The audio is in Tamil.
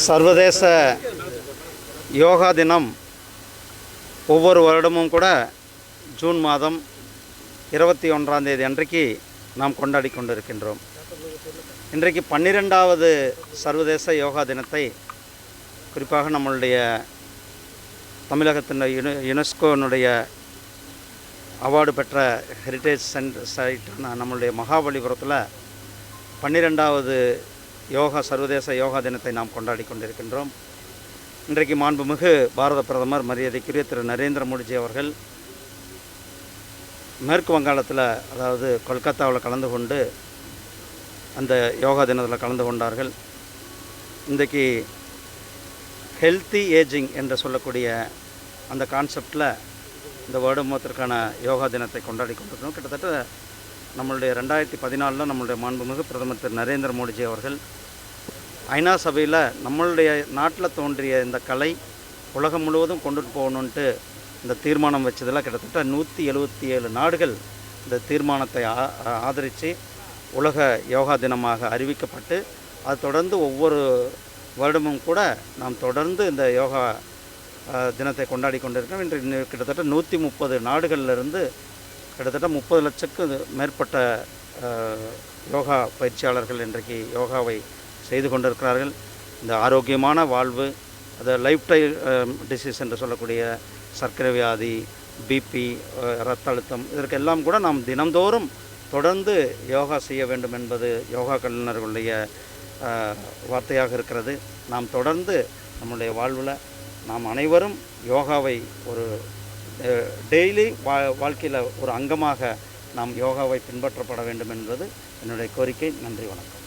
சர்வதேச யோகா தினம் ஒவ்வொரு வருடமும் கூட ஜூன் மாதம் 21ஆம் தேதி அன்றைக்கு நாம் கொண்டாடி கொண்டிருக்கின்றோம். இன்றைக்கு 12வது சர்வதேச யோகா தினத்தை குறிப்பாக நம்மளுடைய தமிழகத்தின் யுனெஸ்கோனுடைய அவார்டு பெற்ற ஹெரிட்டேஜ் சைட்டான நம்மளுடைய மகாபலிபுரத்தில் 12வது சர்வதேச யோகா தினத்தை நாம் கொண்டாடி கொண்டிருக்கின்றோம். இன்றைக்கு மாண்புமிகு பாரத பிரதமர் மரியாதைக்குரிய திரு நரேந்திர மோடிஜி அவர்கள் மேற்கு வங்காளத்தில், அதாவது கொல்கத்தாவில் கலந்து கொண்டு அந்த யோகா தினத்தில் கலந்து கொண்டார்கள். இன்றைக்கு ஹெல்த்தி ஏஜிங் என்று சொல்லக்கூடிய அந்த கான்செப்டில் இந்த வருடம் மொத்தத்திற்கான யோகா தினத்தை கொண்டாடி கொண்டிருக்கிறோம். கிட்டத்தட்ட நம்மளுடைய 2014 நம்மளுடைய மாண்புமிகு பிரதமர் திரு நரேந்திர மோடிஜி அவர்கள் ஐநா சபையில் நம்மளுடைய நாட்டில் தோன்றிய இந்த கலை உலகம் முழுவதும் கொண்டுட்டு போகணுன்ட்டு இந்த தீர்மானம் வச்சதில் கிட்டத்தட்ட 177 நாடுகள் இந்த தீர்மானத்தை ஆதரித்து உலக யோகா தினமாக அறிவிக்கப்பட்டு, அது தொடர்ந்து ஒவ்வொரு வருடமும் கூட நாம் தொடர்ந்து இந்த யோகா தினத்தை கொண்டாடி கொண்டிருக்கோம். இன்று கிட்டத்தட்ட 130 நாடுகளிலிருந்து கிட்டத்தட்ட 30 லட்சத்துக்கு மேற்பட்ட யோகா பயிற்சியாளர்கள் இன்றைக்கு யோகாவை செய்து கொண்டிருக்கிறார்கள். இந்த ஆரோக்கியமான வாழ்வு, அது லைஃப் டைம் டிசீஸ் என்று சொல்லக்கூடிய சர்க்கரை வியாதி, பிபி, இரத்த அழுத்தம், இதற்கெல்லாம் கூட நாம் தினந்தோறும் தொடர்ந்து யோகா செய்ய வேண்டும் என்பது யோகா கலைஞர்களுடைய வார்த்தையாக இருக்கிறது. நாம் தொடர்ந்து நம்முடைய வாழ்வில் நாம் அனைவரும் யோகாவை ஒரு டெய்லி வாழ்க்கையில் ஒரு அங்கமாக நாம் யோகாவை பின்பற்றப்பட வேண்டும் என்பது என்னுடைய கோரிக்கை. நன்றி, வணக்கம்.